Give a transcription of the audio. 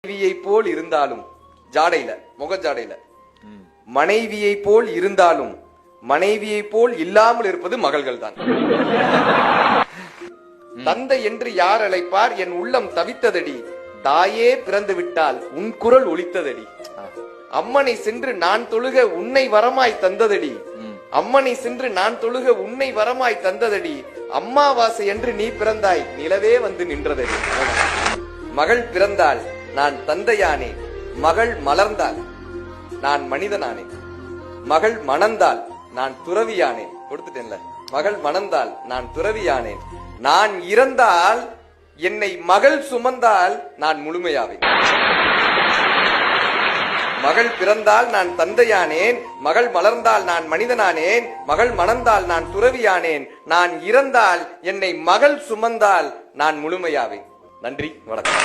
மனைவியை போல் இருந்தாலும் ஜாடையில முகஜாடையில மனைவியை போல் இருந்தாலும் மனைவியை போல் இல்லாமல் இருப்பது மகள்கள் தான். தந்தை என்று யார் அழைப்பார்? என் உள்ளம் தவித்ததடி, தாயே பிறந்து விட்டால் உன் குரல் ஒலித்ததடி. அம்மனை சென்று நான் தொழுக உன்னை வரமாய் தந்ததடி, அம்மனை சென்று நான் தொழுக உன்னை வரமாய் தந்ததடி, அம்மாவாசை என்று நீ பிறந்தாய் நிலவே வந்து நின்றதடி. மகள் பிறந்தால் நான் தந்தையானே, மகள் மலர்ந்தால் நான் மனிதனானே, மகள் மணந்தால் நான் துறவியானேன். கொடுத்துட்டேன்ல, மகள் மணந்தால் நான் துறவியானேன், நான் இறந்தால் என்னை மகள் சுமந்தால் நான் முழுமையாவேன். மகள் பிறந்தால் நான் தந்தையானேன், மகள் மலர்ந்தால் நான் மனிதனானேன், மகள் மணந்தால் நான் துறவியானேன், நான் இறந்தால் என்னை மகள் சுமந்தால் நான் முழுமையாவேன். நன்றி, வணக்கம்.